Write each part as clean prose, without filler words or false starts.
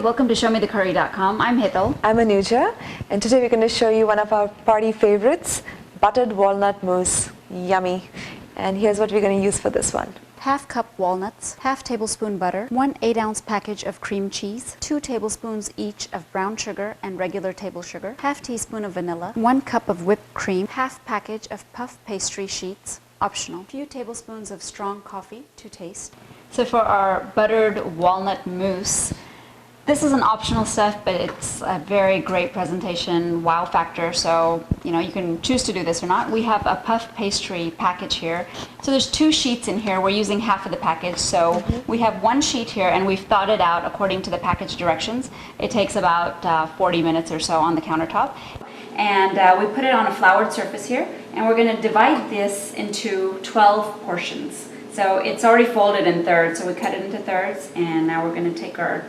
welcome to ShowMeTheCurry.com. I'm Hital. I'm Anuja, and today we're going to show you one of our party favorites, buttered walnut mousse. Yummy. And here's what we're going to use for this one. Half cup walnuts, half tablespoon butter, 1 8-ounce package of cream cheese, 2 tablespoons each of brown sugar and regular table sugar, half teaspoon of vanilla, 1 cup of whipped cream, half package of puff pastry sheets, optional, few tablespoons of strong coffee to taste. So for our buttered walnut mousse, this is an optional step, but it's a very great presentation, wow factor, so you can choose to do this or not. We have a puff pastry package here. So there's 2 sheets in here. We're using half of the package, so we have 1 sheet here, and we've thawed it out according to the package directions. It takes about 40 minutes or so on the countertop. And we put it on a floured surface here, and we're going to divide this into 12 portions. So it's already folded in thirds, so we cut it into thirds, and now we're going to take our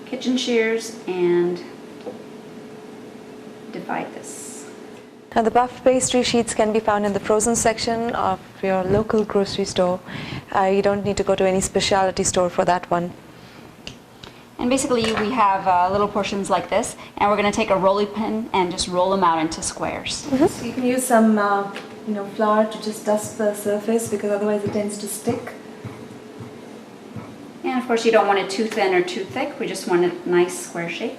kitchen shears and divide this. Now the puff pastry sheets can be found in the frozen section of your local grocery store. You don't need to go to any specialty store for that one. And basically we have little portions like this, and we're going to take a rolling pin and just roll them out into squares. So you can use some flour to just dust the surface, because otherwise it tends to stick. And of course you don't want it too thin or too thick, we just want a nice square shape.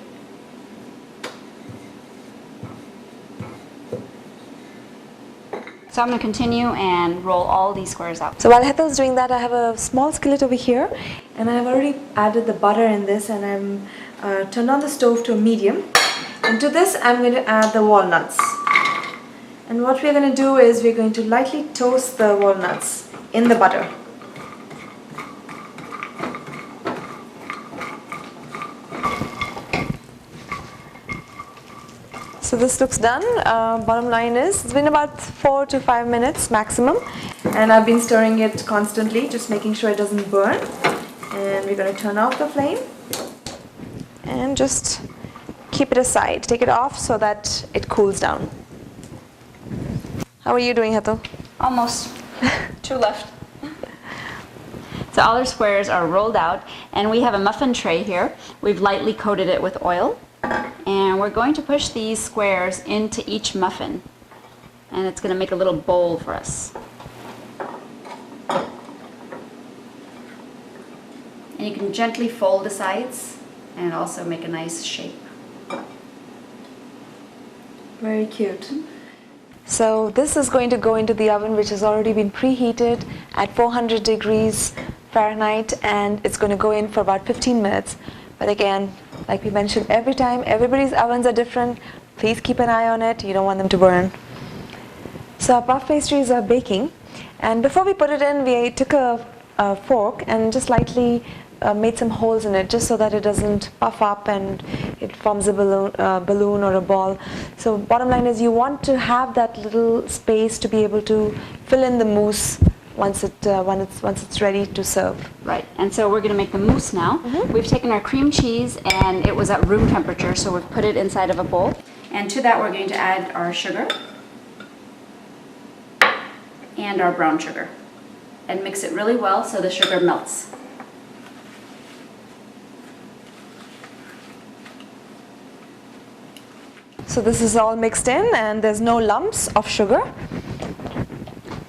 So I'm going to continue and roll all these squares out. So while Hethel's doing that, I have a small skillet over here. And I've already added the butter in this, and I'm turned on the stove to a medium. And to this I'm going to add the walnuts. And what we're going to do is we're going to lightly toast the walnuts in the butter. So this looks done. Bottom line is, it's been about 4 to 5 minutes maximum. And I've been stirring it constantly, just making sure it doesn't burn. And we're going to turn off the flame. And just keep it aside. Take it off so that it cools down. How are you doing, Hethel? Almost. 2 left. So all our squares are rolled out, and we have a muffin tray here. We've lightly coated it with oil. And we're going to push these squares into each muffin, and it's going to make a little bowl for us. And you can gently fold the sides and also make a nice shape. Very cute. So this is going to go into the oven, which has already been preheated at 400 degrees Fahrenheit, and it's going to go in for about 15 minutes. But again, like we mentioned every time, everybody's ovens are different. Please keep an eye on it. You don't want them to burn. So our puff pastries are baking. And before we put it in, we took a fork and just lightly made some holes in it, just so that it doesn't puff up and it forms a balloon or a ball. So bottom line is, you want to have that little space to be able to fill in the mousse once it's ready to serve. Right, and so we're going to make the mousse now. We've taken our cream cheese, and it was at room temperature, so we've put it inside of a bowl. And to that we're going to add our sugar and our brown sugar, and mix it really well so the sugar melts. So this is all mixed in, and there's no lumps of sugar.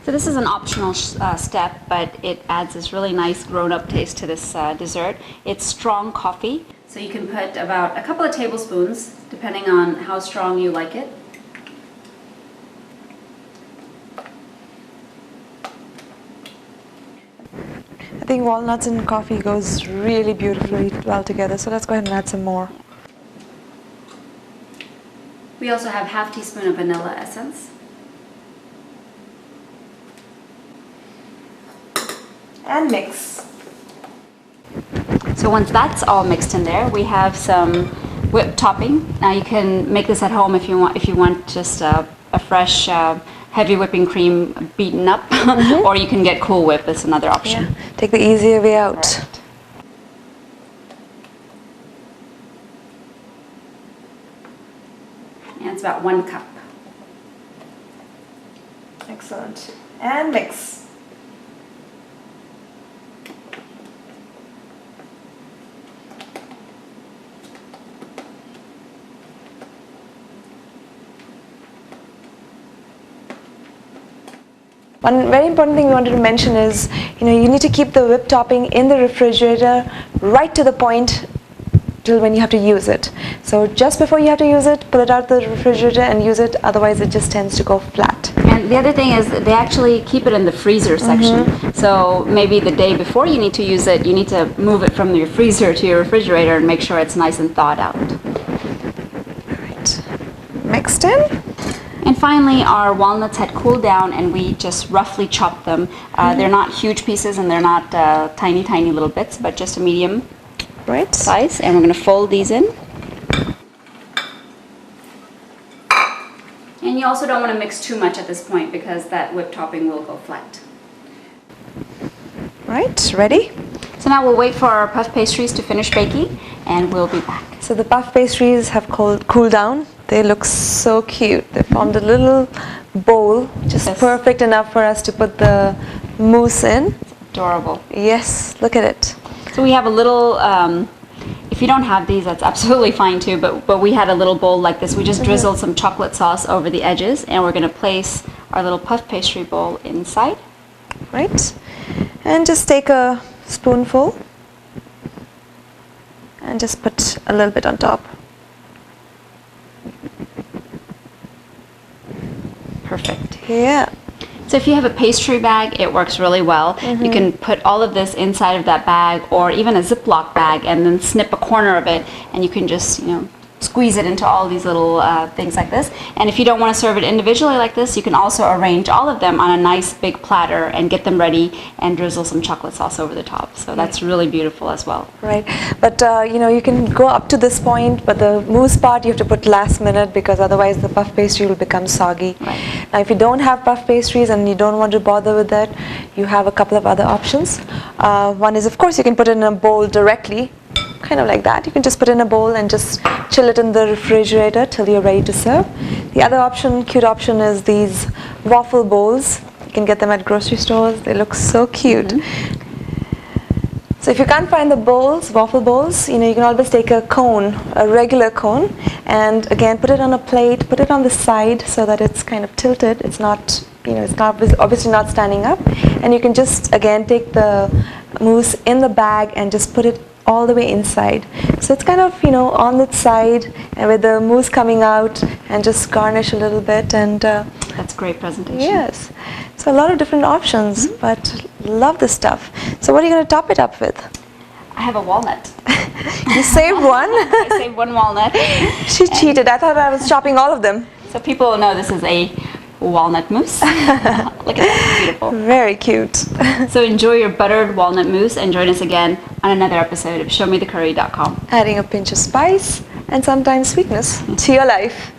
So this is an optional step, but it adds this really nice grown-up taste to this dessert. It's strong coffee, so you can put about a couple of tablespoons, depending on how strong you like it. I think walnuts and coffee goes really beautifully well together, so let's go ahead and add some more. We also have half teaspoon of vanilla essence. And mix. So once that's all mixed in there, we have some whipped topping. Now you can make this at home if you want just a fresh heavy whipping cream beaten up, or you can get Cool Whip. It's another option. Yeah. Take the easier way out. Right. And it's about 1 cup. Excellent. And mix. One very important thing we wanted to mention is, you need to keep the whipped topping in the refrigerator right to the point till when you have to use it. So just before you have to use it, pull it out of the refrigerator and use it, otherwise it just tends to go flat. And the other thing is they actually keep it in the freezer section. So maybe the day before you need to use it, you need to move it from your freezer to your refrigerator and make sure it's nice and thawed out. Right. Mixed in. And finally, our walnuts had cooled down and we just roughly chopped them. They're not huge pieces and they're not tiny, tiny little bits, but just a medium size. And we're going to fold these in. And you also don't want to mix too much at this point because that whipped topping will go flat. Right, ready? So now we'll wait for our puff pastries to finish baking and we'll be back. So the puff pastries have cooled down. They look so cute. They formed a little bowl, just perfect enough for us to put the mousse in. It's adorable. Yes, look at it. So we have a little, if you don't have these, that's absolutely fine too, but we had a little bowl like this. We just drizzled some chocolate sauce over the edges and we're going to place our little puff pastry bowl inside. Right. And just take a spoonful and just put a little bit on top. Perfect. Yeah. So if you have a pastry bag, it works really well. You can put all of this inside of that bag or even a Ziploc bag and then snip a corner of it and you can just, squeeze it into all these little things like this. And if you don't want to serve it individually like this, you can also arrange all of them on a nice big platter and get them ready and drizzle some chocolate sauce over the top. So that's really beautiful as well. Right, but you can go up to this point, but the mousse part you have to put last minute because otherwise the puff pastry will become soggy. Right. Now if you don't have puff pastries and you don't want to bother with that, you have a couple of other options. One is, of course, you can put it in a bowl directly, kind of like that. You can just put it in a bowl and just chill it in the refrigerator till you're ready to serve. The other option, cute option, is these waffle bowls. You can get them at grocery stores. They look so cute. So if you can't find the bowls, waffle bowls, you can always take a cone, a regular cone, and again put it on a plate, put it on the side so that it's kind of tilted. It's not, it's not obviously not standing up. And you can just again take the mousse in the bag and just put it all the way inside. So it's kind of, on its side and with the mousse coming out and just garnish a little bit and That's great presentation. Yes. So a lot of different options, but love this stuff. So what are you going to top it up with? I have a walnut. You saved one? I saved one walnut. She cheated. I thought I was chopping all of them. So people will know this is a walnut mousse. Look at that, beautiful. Very cute. So enjoy your buttered walnut mousse and join us again on another episode of ShowMeTheCurry.com. Adding a pinch of spice and sometimes sweetness to your life.